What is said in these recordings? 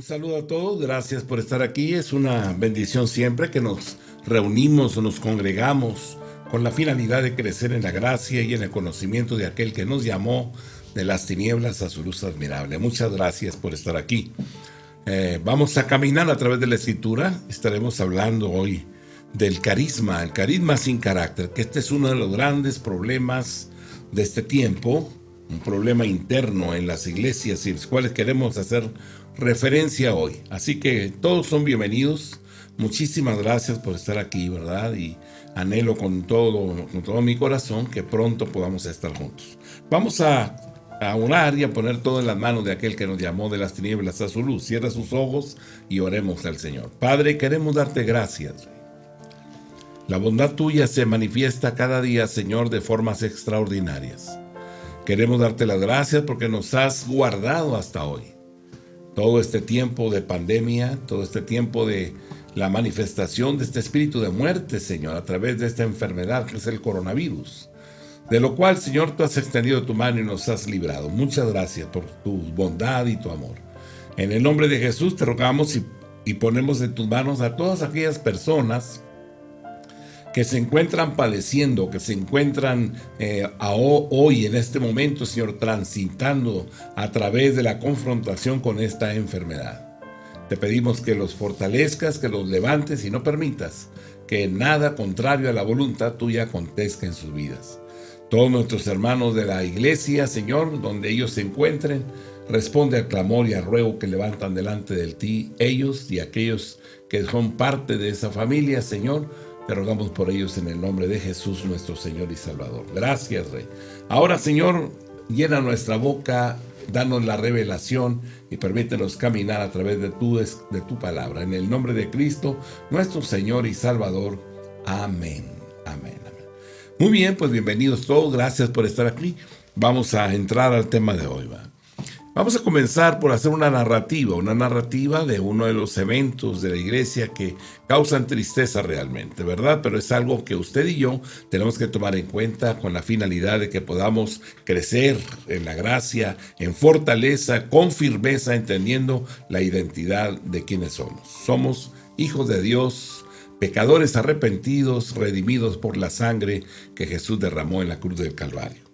Un saludo a todos, gracias por estar aquí. Es una bendición siempre que nos reunimos o nos congregamos con la finalidad de crecer en la gracia y en el conocimiento de aquel que nos llamó de las tinieblas a su luz admirable. Muchas gracias por estar aquí. Vamos a caminar a través de la Escritura. Estaremos hablando hoy del carisma, el carisma sin carácter, que este es uno de los grandes problemas de este tiempo, un problema interno en las iglesias y los cuales queremos hacer referencia hoy. Así que todos son bienvenidos. Muchísimas gracias por estar aquí, ¿verdad? Y anhelo con todo mi corazón que pronto podamos estar juntos. Vamos a orar y a poner todo en las manos de aquel que nos llamó de las tinieblas a su luz. Cierra sus ojos y oremos al Señor. Padre, queremos darte gracias. La bondad tuya se manifiesta cada día, Señor, de formas extraordinarias. Queremos darte las gracias porque nos has guardado hasta hoy. Todo este tiempo de pandemia, todo este tiempo de la manifestación de este espíritu de muerte, Señor, a través de esta enfermedad que es el coronavirus, de lo cual, Señor, tú has extendido tu mano y nos has librado. Muchas gracias por tu bondad y tu amor. En el nombre de Jesús te rogamos y ponemos en tus manos a todas aquellas personas que se encuentran padeciendo, que se encuentran hoy en este momento, Señor, transitando a través de la confrontación con esta enfermedad. Te pedimos que los fortalezcas, que los levantes y no permitas que nada contrario a la voluntad tuya acontezca en sus vidas. Todos nuestros hermanos de la iglesia, Señor, donde ellos se encuentren, responde al clamor y al ruego que levantan delante de ti, ellos y aquellos que son parte de esa familia, Señor. Te rogamos por ellos en el nombre de Jesús, nuestro Señor y Salvador. Gracias, Rey. Ahora, Señor, llena nuestra boca, danos la revelación y permítenos caminar a través de tu palabra. En el nombre de Cristo, nuestro Señor y Salvador. Amén. Amén. Amén. Muy bien, pues bienvenidos todos. Gracias por estar aquí. Vamos a entrar al tema de hoy, ¿va? Vamos a comenzar por hacer una narrativa de uno de los eventos de la iglesia que causan tristeza realmente, ¿verdad? Pero es algo que usted y yo tenemos que tomar en cuenta con la finalidad de que podamos crecer en la gracia, en fortaleza, con firmeza, entendiendo la identidad de quienes somos. Somos hijos de Dios, pecadores arrepentidos, redimidos por la sangre que Jesús derramó en la cruz del Calvario.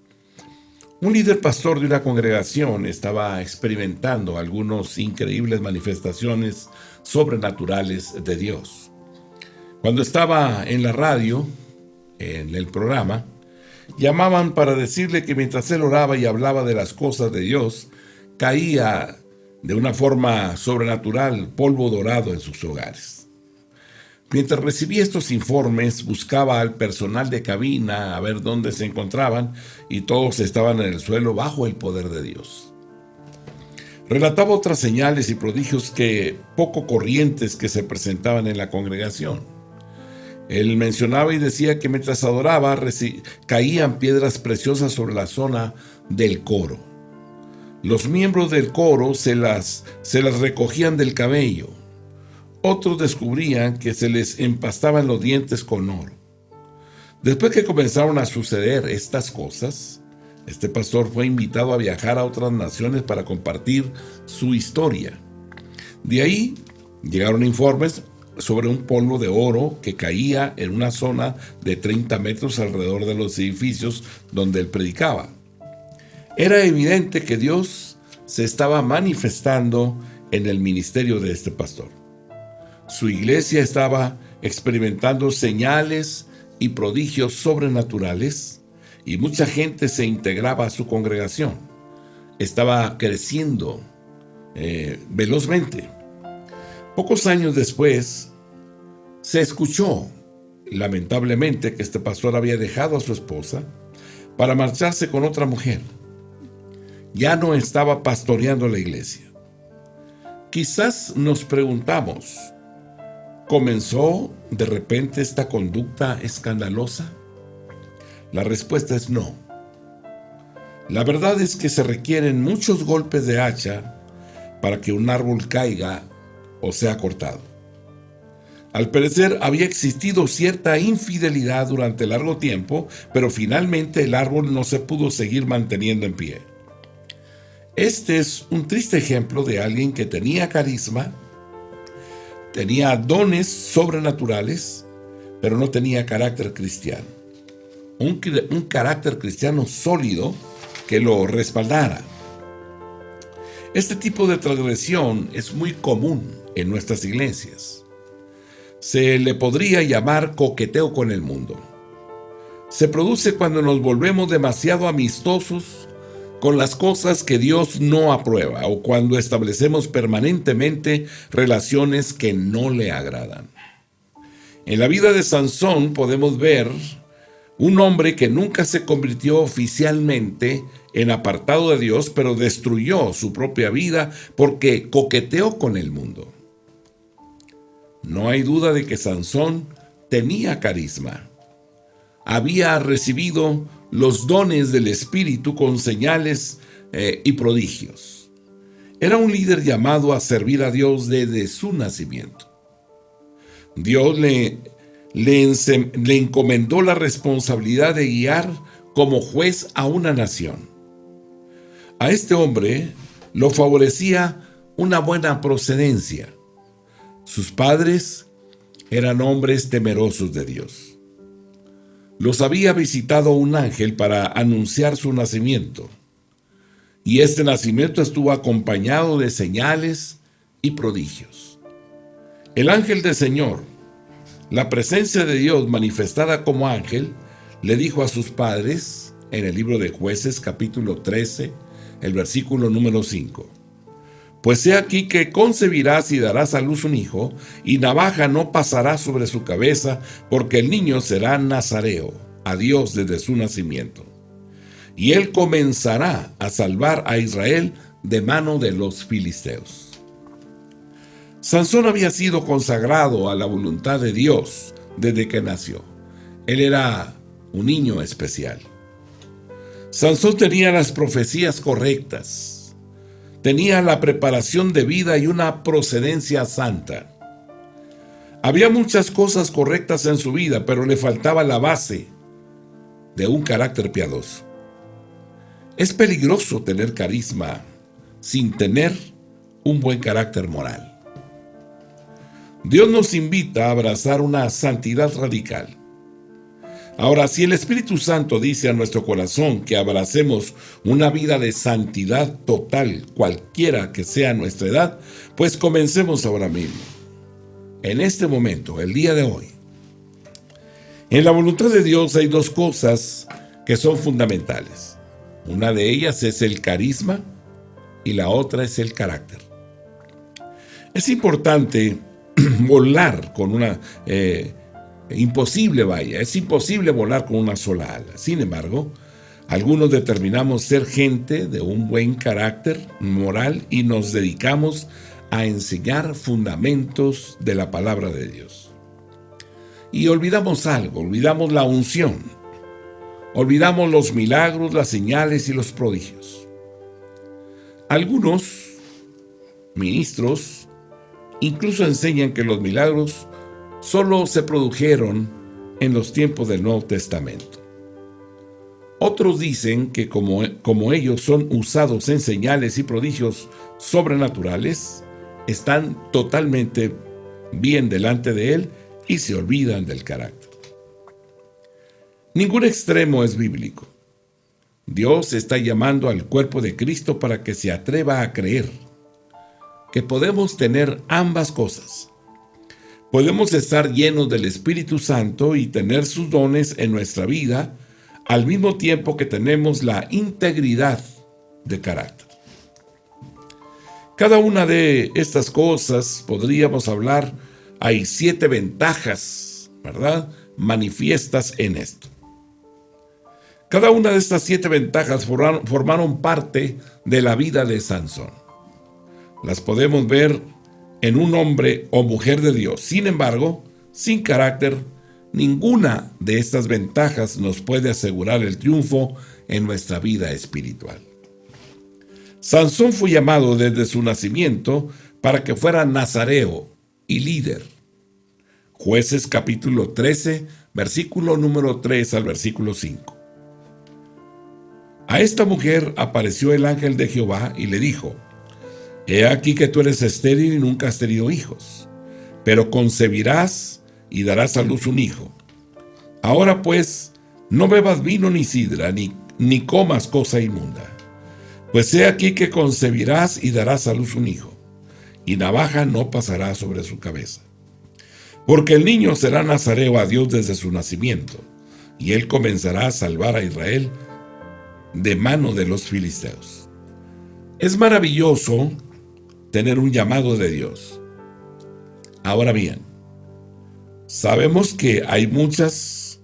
Un líder pastor de una congregación estaba experimentando algunas increíbles manifestaciones sobrenaturales de Dios. Cuando estaba en la radio, en el programa, llamaban para decirle que mientras él oraba y hablaba de las cosas de Dios, caía de una forma sobrenatural polvo dorado en sus hogares. Mientras recibía estos informes, buscaba al personal de cabina a ver dónde se encontraban y todos estaban en el suelo bajo el poder de Dios. Relataba otras señales y prodigios poco corrientes que se presentaban en la congregación. Él mencionaba y decía que mientras adoraba caían piedras preciosas sobre la zona del coro. Los miembros del coro se las recogían del cabello. Otros descubrían que se les empastaban los dientes con oro. Después que comenzaron a suceder estas cosas, este pastor fue invitado a viajar a otras naciones para compartir su historia. De ahí llegaron informes sobre un polvo de oro que caía en una zona de 30 metros alrededor de los edificios donde él predicaba. Era evidente que Dios se estaba manifestando en el ministerio de este pastor. Su iglesia estaba experimentando señales y prodigios sobrenaturales y mucha gente se integraba a su congregación. Estaba creciendo velozmente. Pocos años después, se escuchó, lamentablemente, que este pastor había dejado a su esposa para marcharse con otra mujer. Ya no estaba pastoreando la iglesia. Quizás nos preguntamos, ¿comenzó de repente esta conducta escandalosa? La respuesta es no. La verdad es que se requieren muchos golpes de hacha para que un árbol caiga o sea cortado. Al parecer había existido cierta infidelidad durante largo tiempo, pero finalmente el árbol no se pudo seguir manteniendo en pie. Este es un triste ejemplo de alguien que tenía carisma, tenía dones sobrenaturales, pero no tenía carácter cristiano. Un carácter cristiano sólido que lo respaldara. Este tipo de transgresión es muy común en nuestras iglesias. Se le podría llamar coqueteo con el mundo. Se produce cuando nos volvemos demasiado amistosos con las cosas que Dios no aprueba o cuando establecemos permanentemente relaciones que no le agradan. En la vida de Sansón podemos ver un hombre que nunca se convirtió oficialmente en apartado de Dios, pero destruyó su propia vida porque coqueteó con el mundo. No hay duda de que Sansón tenía carisma. Había recibido los dones del Espíritu con señales y prodigios. Era un líder llamado a servir a Dios desde su nacimiento. Dios le encomendó la responsabilidad de guiar como juez a una nación. A este hombre lo favorecía una buena procedencia. Sus padres eran hombres temerosos de Dios. Los había visitado un ángel para anunciar su nacimiento, y este nacimiento estuvo acompañado de señales y prodigios. El ángel del Señor, la presencia de Dios manifestada como ángel, le dijo a sus padres, en el libro de Jueces, capítulo 13, el versículo número 5, «Pues he aquí que concebirás y darás a luz un hijo, y navaja no pasará sobre su cabeza, porque el niño será nazareo a Dios desde su nacimiento. Y él comenzará a salvar a Israel de mano de los filisteos». Sansón había sido consagrado a la voluntad de Dios desde que nació. Él era un niño especial. Sansón tenía las profecías correctas. Tenía la preparación de vida y una procedencia santa. Había muchas cosas correctas en su vida, pero le faltaba la base de un carácter piadoso. Es peligroso tener carisma sin tener un buen carácter moral. Dios nos invita a abrazar una santidad radical. Ahora, si el Espíritu Santo dice a nuestro corazón que abracemos una vida de santidad total, cualquiera que sea nuestra edad, pues comencemos ahora mismo. En este momento, el día de hoy. En la voluntad de Dios hay dos cosas que son fundamentales. Una de ellas es el carisma y la otra es el carácter. Es importante volar con una... es imposible volar con una sola ala. Sin embargo, algunos determinamos ser gente de un buen carácter moral y nos dedicamos a enseñar fundamentos de la palabra de Dios. Y olvidamos algo, olvidamos la unción, olvidamos los milagros, las señales y los prodigios. Algunos ministros incluso enseñan que los milagros solo se produjeron en los tiempos del Nuevo Testamento. Otros dicen que como ellos son usados en señales y prodigios sobrenaturales, están totalmente bien delante de Él y se olvidan del carácter. Ningún extremo es bíblico. Dios está llamando al cuerpo de Cristo para que se atreva a creer que podemos tener ambas cosas. Podemos estar llenos del Espíritu Santo y tener sus dones en nuestra vida al mismo tiempo que tenemos la integridad de carácter. Cada una de estas cosas podríamos hablar, hay 7 ventajas, ¿verdad?, manifiestas en esto. Cada una de estas 7 ventajas formaron parte de la vida de Sansón. Las podemos ver en un hombre o mujer de Dios. Sin embargo, sin carácter, ninguna de estas ventajas nos puede asegurar el triunfo en nuestra vida espiritual. Sansón fue llamado desde su nacimiento para que fuera nazareo y líder. Jueces capítulo 13, versículo número 3 al versículo 5. A esta mujer apareció el ángel de Jehová y le dijo: He aquí que tú eres estéril y nunca has tenido hijos, pero concebirás y darás a luz un hijo. Ahora pues, no bebas vino ni sidra, ni comas cosa inmunda. Pues he aquí que concebirás y darás a luz un hijo, y navaja no pasará sobre su cabeza. Porque el niño será nazareo a Dios desde su nacimiento, y él comenzará a salvar a Israel de mano de los filisteos. Es maravilloso tener un llamado de Dios. Ahora bien, sabemos que hay muchos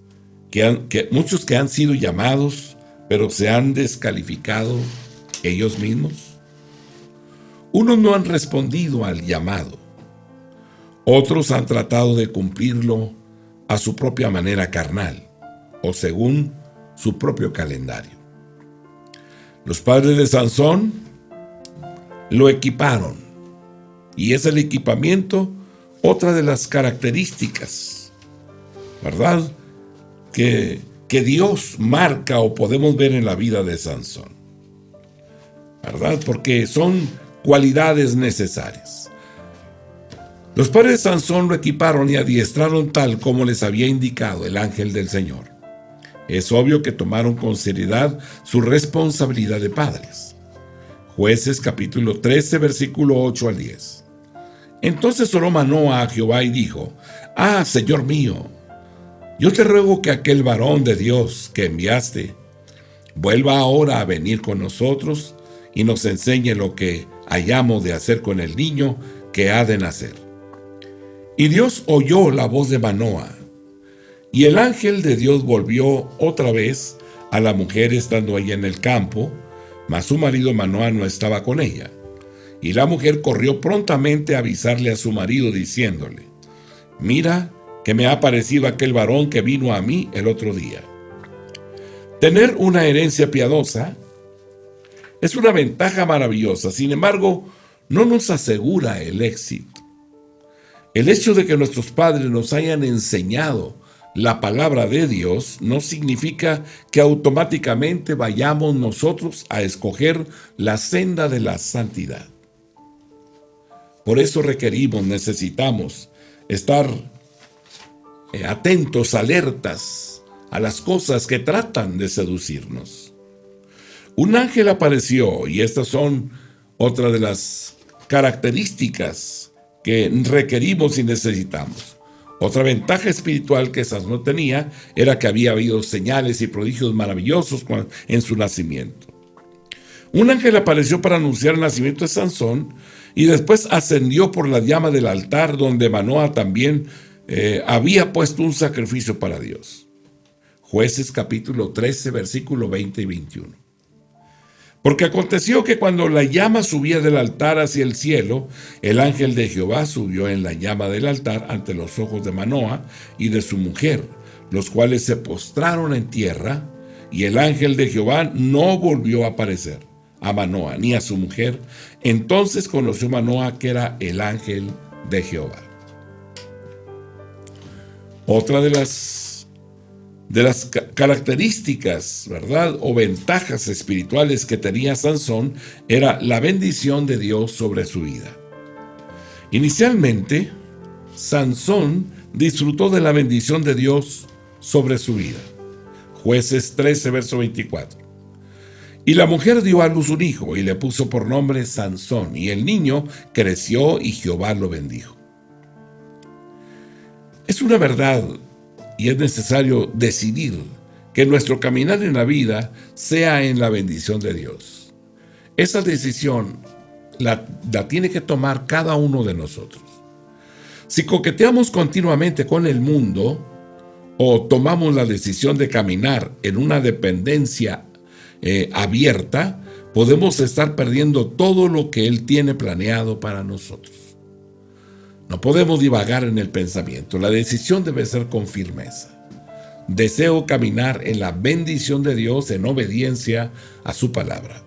que han sido llamados, pero se han descalificado ellos mismos. Unos no han respondido al llamado. Otros han tratado de cumplirlo a su propia manera carnal o según su propio calendario. Los padres de Sansón lo equiparon, y es el equipamiento otra de las características, ¿verdad?, que Dios marca o podemos ver en la vida de Sansón, ¿verdad?, porque son cualidades necesarias. Los padres de Sansón lo equiparon y adiestraron tal como les había indicado el ángel del Señor. Es obvio que tomaron con seriedad su responsabilidad de padres. Jueces capítulo 13, versículo 8 al 10. Entonces oró Manoa a Jehová y dijo: Señor mío, yo te ruego que aquel varón de Dios que enviaste vuelva ahora a venir con nosotros y nos enseñe lo que hayamos de hacer con el niño que ha de nacer. Y Dios oyó la voz de Manoa, y el ángel de Dios volvió otra vez a la mujer estando ella en el campo, mas su marido Manoa no estaba con ella. Y la mujer corrió prontamente a avisarle a su marido, diciéndole: Mira que me ha aparecido aquel varón que vino a mí el otro día. Tener una herencia piadosa es una ventaja maravillosa, sin embargo, no nos asegura el éxito. El hecho de que nuestros padres nos hayan enseñado la palabra de Dios no significa que automáticamente vayamos nosotros a escoger la senda de la santidad. Por eso necesitamos estar atentos, alertas a las cosas que tratan de seducirnos. Un ángel apareció, y estas son otra de las características que requerimos y necesitamos. Otra ventaja espiritual que Sansón tenía era que había habido señales y prodigios maravillosos en su nacimiento. Un ángel apareció para anunciar el nacimiento de Sansón y después ascendió por la llama del altar donde Manoa también había puesto un sacrificio para Dios. Jueces capítulo 13, versículo 20 y 21. Porque aconteció que cuando la llama subía del altar hacia el cielo, el ángel de Jehová subió en la llama del altar ante los ojos de Manoa y de su mujer, los cuales se postraron en tierra, y el ángel de Jehová no volvió a aparecer a Manoa ni a su mujer. Entonces conoció Manoa que era el ángel de Jehová. Otra de las características, ¿verdad?, o ventajas espirituales que tenía Sansón era la bendición de Dios sobre su vida. Inicialmente, Sansón disfrutó de la bendición de Dios sobre su vida. Jueces 13, verso 24. Y la mujer dio a luz un hijo y le puso por nombre Sansón, y el niño creció y Jehová lo bendijo. Es una verdad y es necesario decidir que nuestro caminar en la vida sea en la bendición de Dios. Esa decisión la tiene que tomar cada uno de nosotros. Si coqueteamos continuamente con el mundo o tomamos la decisión de caminar en una dependencia abierta, podemos estar perdiendo todo lo que Él tiene planeado para nosotros. No podemos divagar en el pensamiento. La decisión debe ser con firmeza. Deseo caminar en la bendición de Dios en obediencia a su palabra.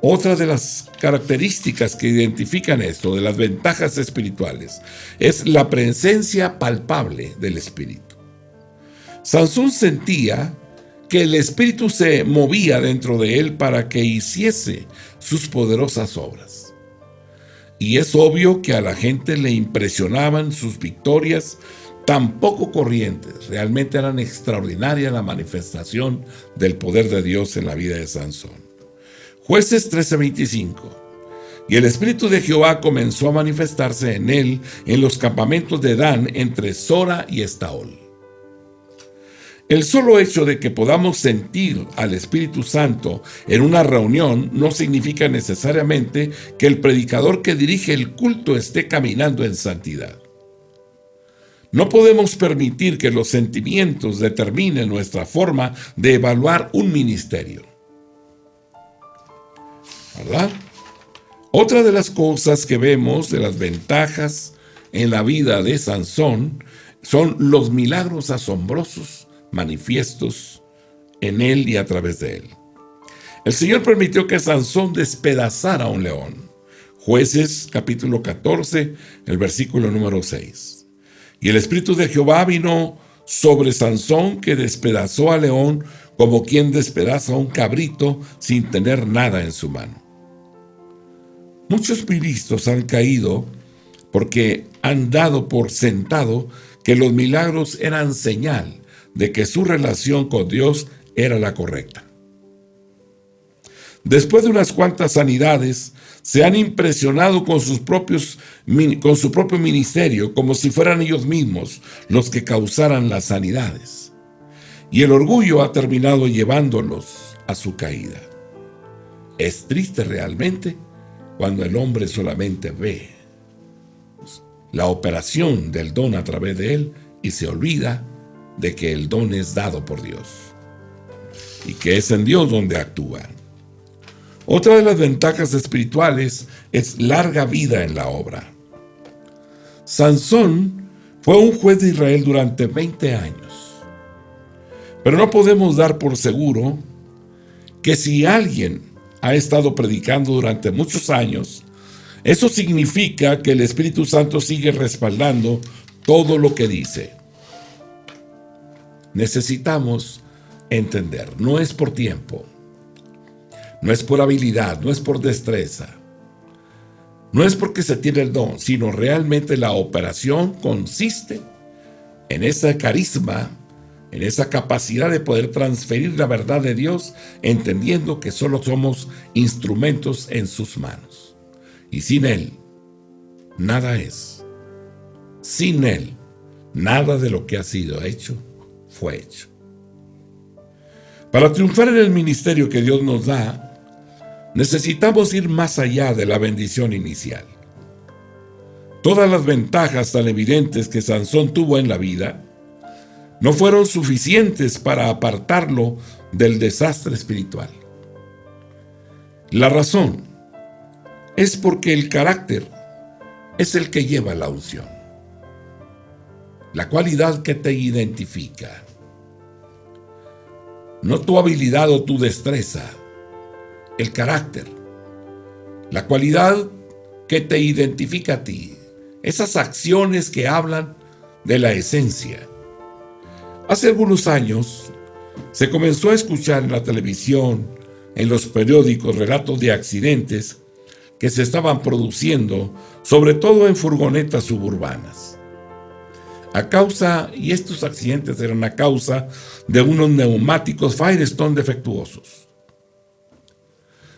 Otra de las características que identifican esto, de las ventajas espirituales, es la presencia palpable del Espíritu. Sansón sentía que el Espíritu se movía dentro de él para que hiciese sus poderosas obras. Y es obvio que a la gente le impresionaban sus victorias tan poco corrientes. Realmente eran extraordinarias la manifestación del poder de Dios en la vida de Sansón. Jueces 13:25. Y el Espíritu de Jehová comenzó a manifestarse en él en los campamentos de Dan entre Sora y Estaol. El solo hecho de que podamos sentir al Espíritu Santo en una reunión no significa necesariamente que el predicador que dirige el culto esté caminando en santidad. No podemos permitir que los sentimientos determinen nuestra forma de evaluar un ministerio. ¿Verdad? Otra de las cosas que vemos de las ventajas en la vida de Sansón son los milagros asombrosos manifiestos en él y a través de él. El Señor permitió que Sansón despedazara a un león. Jueces capítulo 14, el versículo número 6. Y el Espíritu de Jehová vino sobre Sansón, que despedazó al león como quien despedaza a un cabrito sin tener nada en su mano. Muchos ministros han caído porque han dado por sentado que los milagros eran señal de que su relación con Dios era la correcta. Después de unas cuantas sanidades, se han impresionado con su propio ministerio, como si fueran ellos mismos los que causaran las sanidades. Y el orgullo ha terminado llevándolos a su caída. Es triste realmente cuando el hombre solamente ve la operación del don a través de él y se olvida de que el don es dado por Dios y que es en Dios donde actúa. Otra de las ventajas espirituales es larga vida en la obra. Sansón fue un juez de Israel durante 20 años, pero no podemos dar por seguro que si alguien ha estado predicando durante muchos años, eso significa que el Espíritu Santo sigue respaldando todo lo que dice. Necesitamos entender, no es por tiempo, no es por habilidad, no es por destreza, no es porque se tiene el don, sino realmente la operación consiste en ese carisma, en esa capacidad de poder transferir la verdad de Dios, entendiendo que solo somos instrumentos en sus manos. Y sin Él, nada es. Sin Él, nada de lo que ha sido hecho, fue hecho. Para triunfar en el ministerio que Dios nos da, necesitamos ir más allá de la bendición inicial. Todas las ventajas tan evidentes que Sansón tuvo en la vida no fueron suficientes para apartarlo del desastre espiritual. La razón es porque el carácter es el que lleva la unción, la cualidad que te identifica. No tu habilidad o tu destreza, el carácter, la cualidad que te identifica a ti, esas acciones que hablan de la esencia. Hace algunos años se comenzó a escuchar en la televisión, en los periódicos, relatos de accidentes que se estaban produciendo, sobre todo en furgonetas suburbanas. Y estos accidentes eran a causa de unos neumáticos Firestone defectuosos.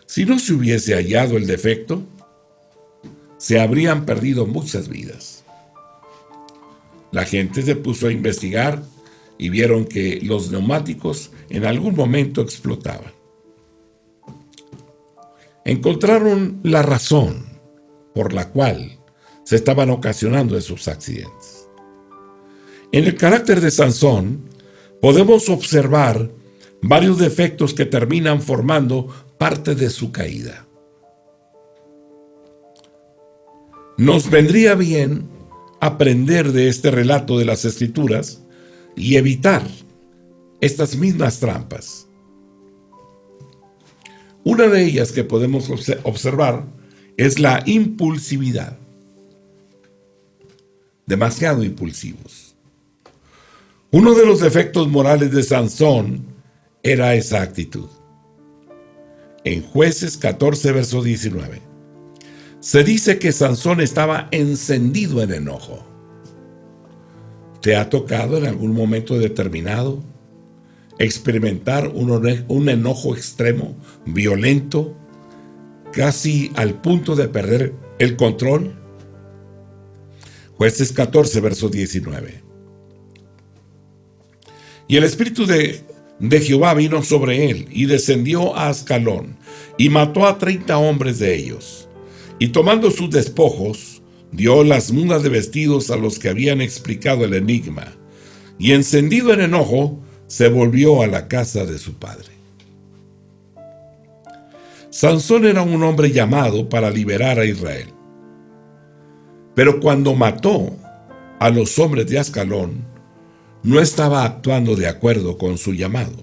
Si no se hubiese hallado el defecto, se habrían perdido muchas vidas. La gente se puso a investigar y vieron que los neumáticos en algún momento explotaban. Encontraron la razón por la cual se estaban ocasionando esos accidentes. En el carácter de Sansón podemos observar varios defectos que terminan formando parte de su caída. Nos vendría bien aprender de este relato de las Escrituras y evitar estas mismas trampas. Una de ellas que podemos observar es la impulsividad. Demasiado impulsivos. Uno de los defectos morales de Sansón era esa actitud. En Jueces 14, verso 19, se dice que Sansón estaba encendido en enojo. ¿Te ha tocado en algún momento determinado experimentar un enojo extremo, violento, casi al punto de perder el control? Jueces 14, verso 19. Y el espíritu de Jehová vino sobre él, y descendió a Ascalón, y mató a 30 hombres de ellos. Y tomando sus despojos, dio las mudas de vestidos a los que habían explicado el enigma, y encendido en enojo, se volvió a la casa de su padre. Sansón era un hombre llamado para liberar a Israel. Pero cuando mató a los hombres de Ascalón, no estaba actuando de acuerdo con su llamado.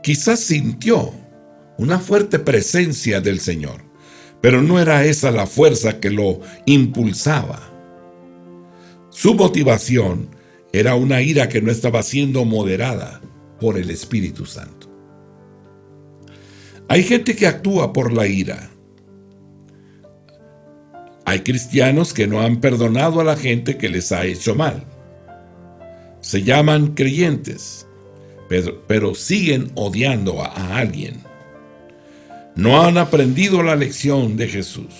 Quizás sintió una fuerte presencia del Señor, pero no era esa la fuerza que lo impulsaba. Su motivación era una ira que no estaba siendo moderada por el Espíritu Santo. Hay gente que actúa por la ira. Hay cristianos que no han perdonado a la gente que les ha hecho mal. Se llaman creyentes, pero siguen odiando a alguien. No han aprendido la lección de Jesús,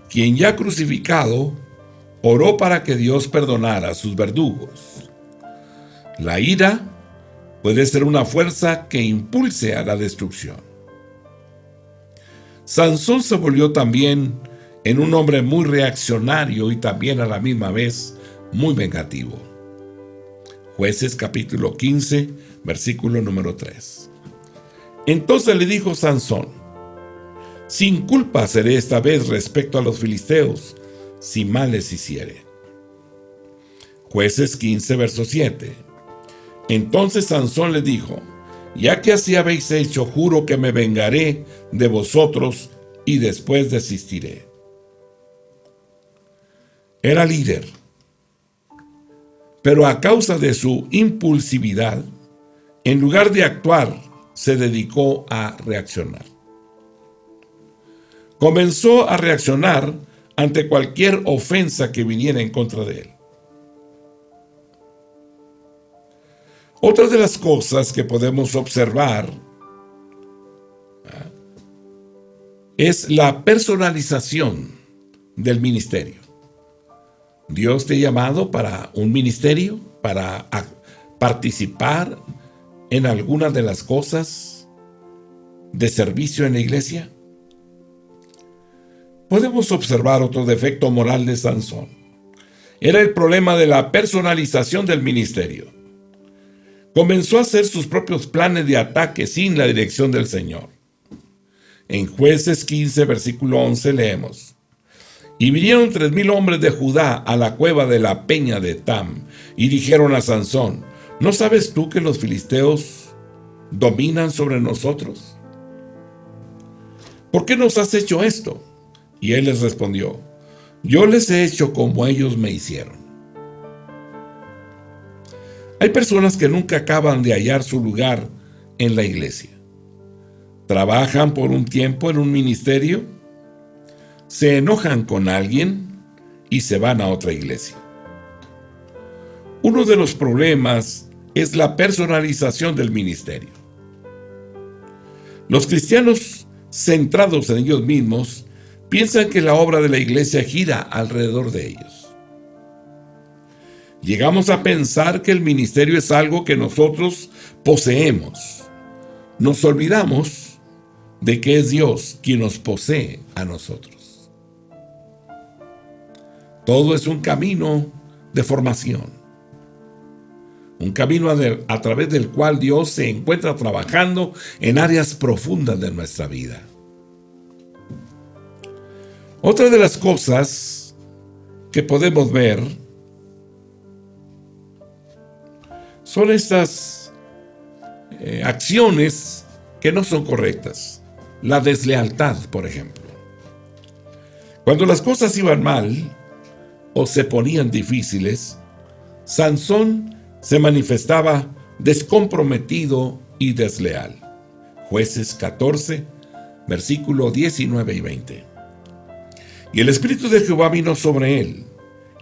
quien ya crucificado oró para que Dios perdonara a sus verdugos. La ira puede ser una fuerza que impulse a la destrucción. Sansón se volvió también en un hombre muy reaccionario y también a la misma vez muy vengativo. Jueces capítulo 15, versículo número 3. Entonces le dijo Sansón: sin culpa seré esta vez respecto a los filisteos, si mal les hiciere. Jueces 15, verso 7. Entonces Sansón le dijo: ya que así habéis hecho, juro que me vengaré de vosotros y después desistiré. Era líder, pero a causa de su impulsividad, en lugar de actuar, se dedicó a reaccionar. Comenzó a reaccionar ante cualquier ofensa que viniera en contra de él. Otra de las cosas que podemos observar es la personalización del ministerio. Dios te ha llamado para un ministerio, para participar en alguna de las cosas de servicio en la iglesia. Podemos observar otro defecto moral de Sansón. Era el problema de la personalización del ministerio. Comenzó a hacer sus propios planes de ataque sin la dirección del Señor. En Jueces 15, versículo 11 leemos: y vinieron 3,000 hombres de Judá a la cueva de la peña de Tam, y dijeron a Sansón: ¿no sabes tú que los filisteos dominan sobre nosotros? ¿Por qué nos has hecho esto? Y él les respondió: yo les he hecho como ellos me hicieron. Hay personas que nunca acaban de hallar su lugar en la iglesia. Trabajan por un tiempo en un ministerio, se enojan con alguien y se van a otra iglesia. Uno de los problemas es la personalización del ministerio. Los cristianos centrados en ellos mismos piensan que la obra de la iglesia gira alrededor de ellos. Llegamos a pensar que el ministerio es algo que nosotros poseemos. Nos olvidamos de que es Dios quien nos posee a nosotros. Todo es un camino de formación. Un camino a través del cual Dios se encuentra trabajando en áreas profundas de nuestra vida. Otra de las cosas que podemos ver son estas acciones que no son correctas. La deslealtad, por ejemplo. Cuando las cosas iban mal o se ponían difíciles, Sansón se manifestaba descomprometido y desleal. Jueces 14, versículo 19 y 20. Y el Espíritu de Jehová vino sobre él,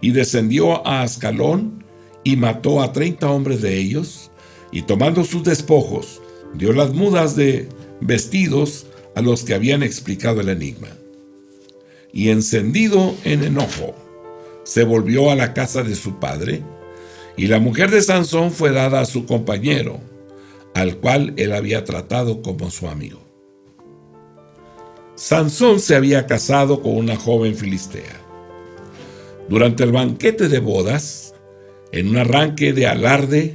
y descendió a Ascalón, y mató a 30 hombres de ellos, y tomando sus despojos, dio las mudas de vestidos a los que habían explicado el enigma. Y encendido en enojo, se volvió a la casa de su padre, y la mujer de Sansón fue dada a su compañero, al cual él había tratado como su amigo. Sansón se había casado con una joven filistea. Durante el banquete de bodas, en un arranque de alarde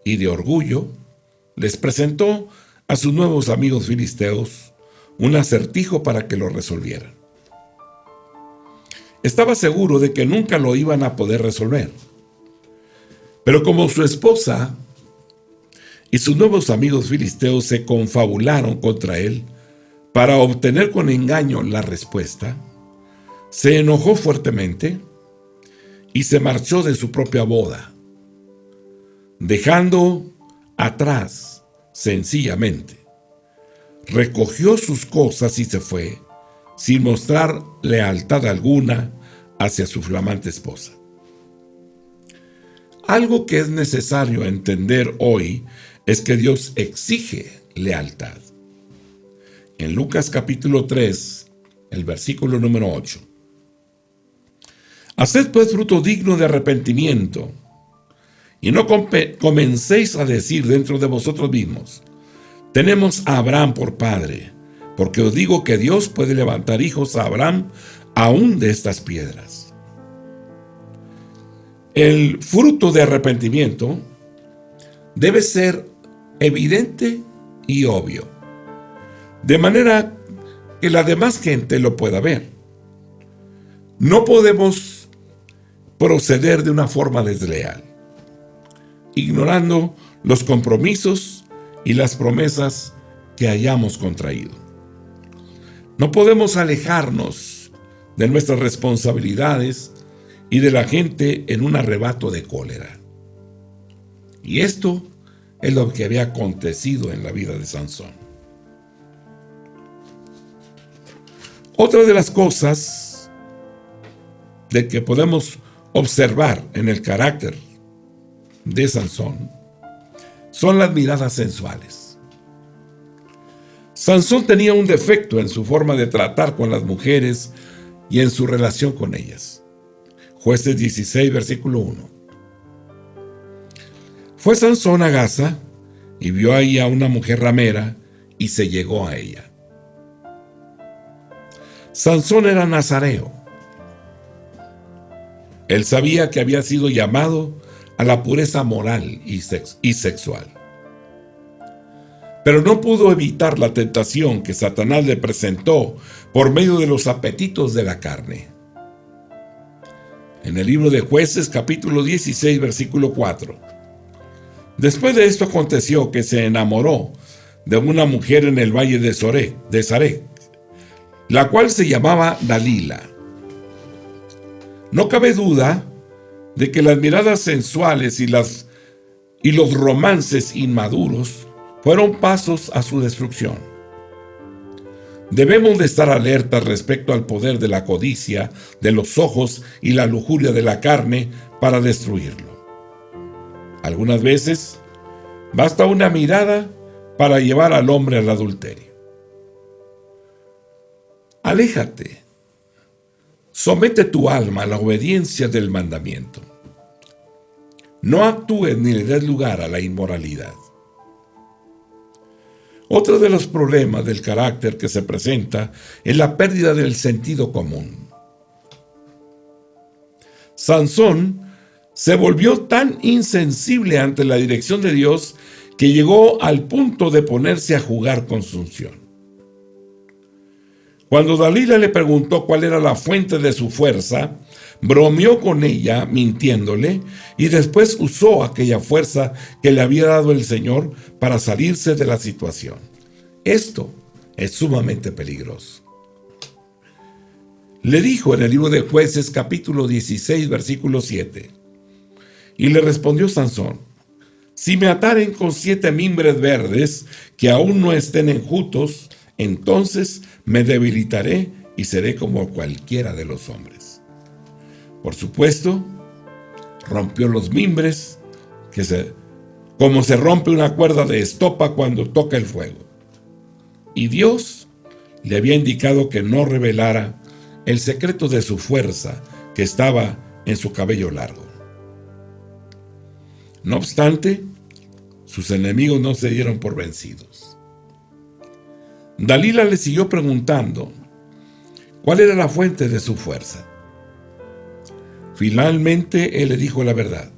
y de orgullo, les presentó a sus nuevos amigos filisteos un acertijo para que lo resolvieran. Estaba seguro de que nunca lo iban a poder resolver. Pero como su esposa y sus nuevos amigos filisteos se confabularon contra él para obtener con engaño la respuesta, se enojó fuertemente y se marchó de su propia boda, dejando atrás sencillamente. Recogió sus cosas y se fue, sin mostrar lealtad alguna hacia su flamante esposa. Algo que es necesario entender hoy es que Dios exige lealtad. En Lucas capítulo 3, el versículo número 8. Haced pues fruto digno de arrepentimiento, y no comencéis a decir dentro de vosotros mismos: tenemos a Abraham por padre, porque os digo que Dios puede levantar hijos a Abraham aún de estas piedras. El fruto de arrepentimiento debe ser evidente y obvio, de manera que la demás gente lo pueda ver. No podemos proceder de una forma desleal, ignorando los compromisos y las promesas que hayamos contraído. No podemos alejarnos de nuestras responsabilidades y de la gente en un arrebato de cólera. Y esto es lo que había acontecido en la vida de Sansón. Otra de las cosas de que podemos observar en el carácter de Sansón son las miradas sensuales. Sansón tenía un defecto en su forma de tratar con las mujeres y en su relación con ellas. Jueces 16, versículo 1. Fue Sansón a Gaza y vio ahí a una mujer ramera y se llegó a ella. Sansón era nazareo. Él sabía que había sido llamado a la pureza moral y sexual. Pero no pudo evitar la tentación que Satanás le presentó por medio de los apetitos de la carne. En el libro de Jueces, capítulo 16, versículo 4. Después de esto aconteció que se enamoró de una mujer en el valle de Sarec, la cual se llamaba Dalila. No cabe duda de que las miradas sensuales y los romances inmaduros fueron pasos a su destrucción. Debemos de estar alertas respecto al poder de la codicia, de los ojos y la lujuria de la carne para destruirlo. Algunas veces basta una mirada para llevar al hombre al adulterio. Aléjate. Somete tu alma a la obediencia del mandamiento. No actúes ni le des lugar a la inmoralidad. Otro de los problemas del carácter que se presenta es la pérdida del sentido común. Sansón se volvió tan insensible ante la dirección de Dios que llegó al punto de ponerse a jugar con su unción. Cuando Dalila le preguntó cuál era la fuente de su fuerza, bromeó con ella mintiéndole y después usó aquella fuerza que le había dado el Señor para salirse de la situación. Esto es sumamente peligroso. Le dijo en el libro de Jueces capítulo 16 versículo 7: y le respondió Sansón: Si me ataren con 7 mimbres verdes que aún no estén enjutos, entonces me debilitaré y seré como cualquiera de los hombres. Por supuesto, rompió los mimbres, como se rompe una cuerda de estopa cuando toca el fuego. Y Dios le había indicado que no revelara el secreto de su fuerza que estaba en su cabello largo. No obstante, sus enemigos no se dieron por vencidos. Dalila le siguió preguntando cuál era la fuente de su fuerza. Finalmente él le dijo la verdad.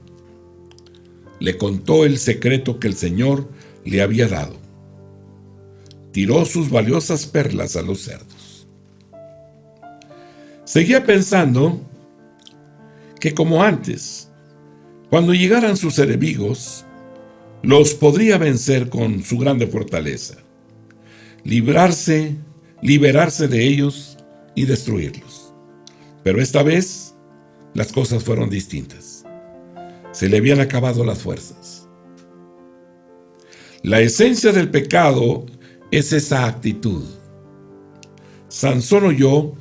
Le contó el secreto que el Señor le había dado. Tiró sus valiosas perlas a los cerdos. Seguía pensando que como antes, cuando llegaran sus enemigos, los podría vencer con su grande fortaleza, liberarse de ellos y destruirlos. Pero esta vez las cosas fueron distintas. Se le habían acabado las fuerzas. La esencia del pecado es esa actitud. Sansón oyó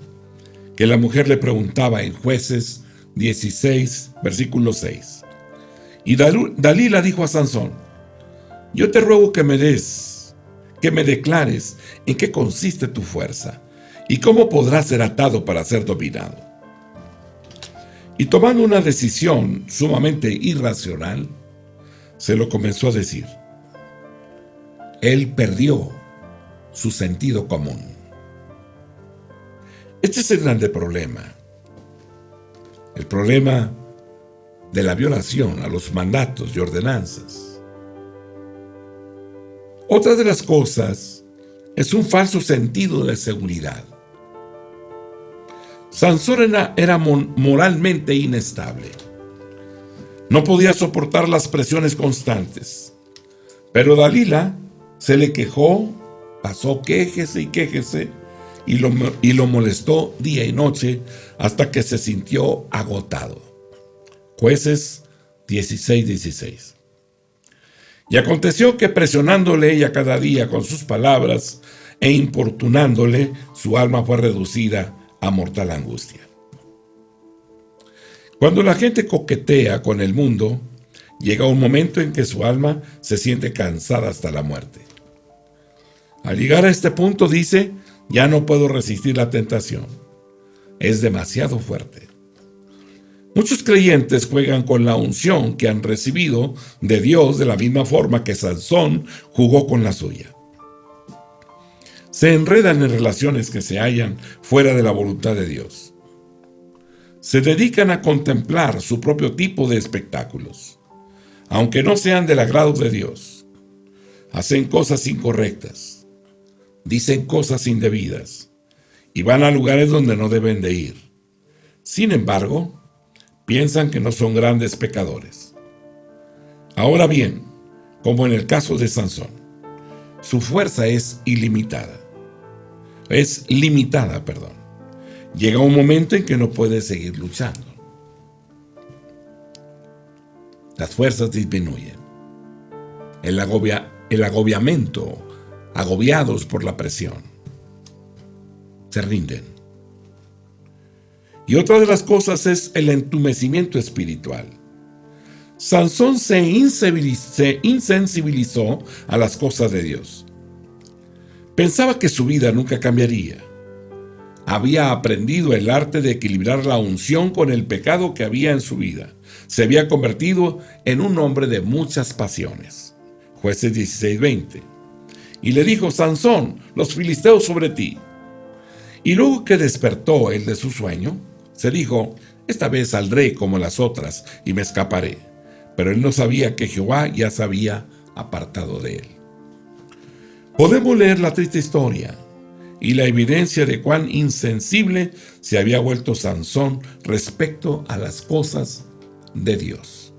que la mujer le preguntaba en Jueces 16, versículo 6. Y Dalila dijo a Sansón: yo te ruego que me declares en qué consiste tu fuerza y cómo podrás ser atado para ser dominado. Y tomando una decisión sumamente irracional, se lo comenzó a decir. Él perdió su sentido común. Este es el grande problema. El problema de la violación a los mandatos y ordenanzas. Otra de las cosas es un falso sentido de seguridad. Sansón era moralmente inestable. No podía soportar las presiones constantes. Pero Dalila se le quejó, pasó quéjese y quéjese, y lo molestó día y noche hasta que se sintió agotado. Jueces 16:16. Y aconteció que presionándole ella cada día con sus palabras e importunándole, su alma fue reducida a mortal angustia. Cuando la gente coquetea con el mundo, llega un momento en que su alma se siente cansada hasta la muerte. Al llegar a este punto dice: ya no puedo resistir la tentación. Es demasiado fuerte. Muchos creyentes juegan con la unción que han recibido de Dios de la misma forma que Sansón jugó con la suya. Se enredan en relaciones que se hallan fuera de la voluntad de Dios. Se dedican a contemplar su propio tipo de espectáculos, aunque no sean del agrado de Dios. Hacen cosas incorrectas, dicen cosas indebidas y van a lugares donde no deben de ir. Sin embargo, piensan que no son grandes pecadores. Ahora bien, como en el caso de Sansón, su fuerza es limitada. Llega un momento en que no puede seguir luchando. Las fuerzas disminuyen. El agobiamiento, agobiados por la presión, se rinden. Y otra de las cosas es el entumecimiento espiritual. Sansón se insensibilizó a las cosas de Dios. Pensaba que su vida nunca cambiaría. Había aprendido el arte de equilibrar la unción con el pecado que había en su vida. Se había convertido en un hombre de muchas pasiones. Jueces 16:20. Y le dijo: Sansón, los filisteos sobre ti. Y luego que despertó él de su sueño, se dijo: esta vez saldré como las otras y me escaparé. Pero él no sabía que Jehová ya se había apartado de él. Podemos leer la triste historia y la evidencia de cuán insensible se había vuelto Sansón respecto a las cosas de Dios.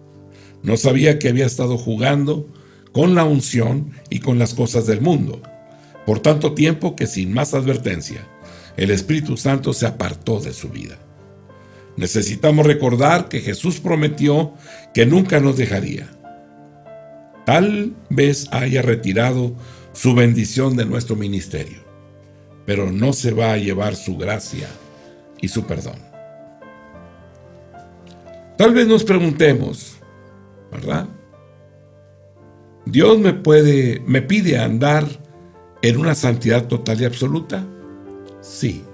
No sabía que había estado jugando con la unción y con las cosas del mundo por tanto tiempo que, sin más advertencia, el Espíritu Santo se apartó de su vida. Necesitamos recordar que Jesús prometió que nunca nos dejaría. Tal vez haya retirado su bendición de nuestro ministerio, pero no se va a llevar su gracia y su perdón. Tal vez nos preguntemos, ¿verdad? ¿Dios me pide andar en una santidad total y absoluta? Sí.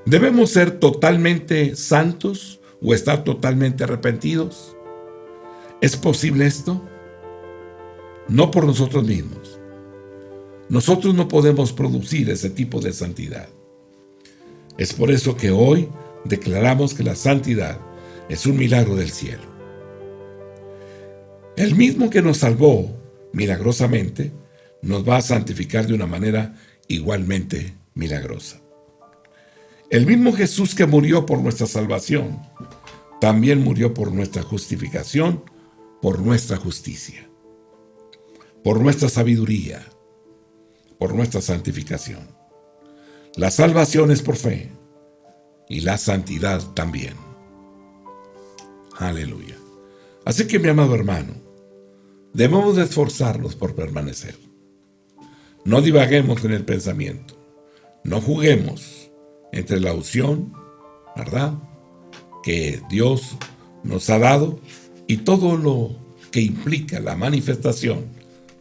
¿Debemos ser totalmente santos o estar totalmente arrepentidos? ¿Es posible esto? No por nosotros mismos. Nosotros no podemos producir ese tipo de santidad. Es por eso que hoy declaramos que la santidad es un milagro del cielo. El mismo que nos salvó milagrosamente nos va a santificar de una manera igualmente milagrosa. El mismo Jesús que murió por nuestra salvación, también murió por nuestra justificación, por nuestra justicia, por nuestra sabiduría, por nuestra santificación. La salvación es por fe y la santidad también. Aleluya. Así que, mi amado hermano, debemos de esforzarnos por permanecer. No divaguemos en el pensamiento. No juguemos entre la unción, ¿verdad?, que Dios nos ha dado y todo lo que implica la manifestación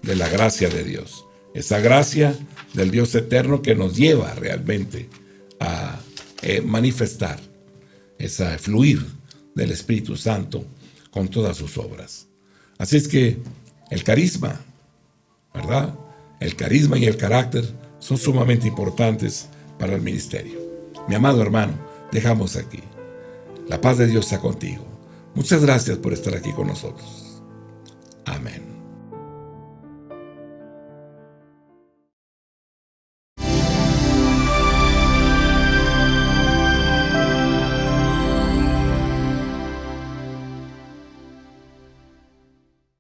de la gracia de Dios. Esa gracia del Dios eterno que nos lleva realmente a manifestar ese fluir del Espíritu Santo con todas sus obras. Así es que el carisma, ¿verdad?, el carisma y el carácter son sumamente importantes para el ministerio. Mi amado hermano, dejamos aquí. La paz de Dios sea contigo. Muchas gracias por estar aquí con nosotros.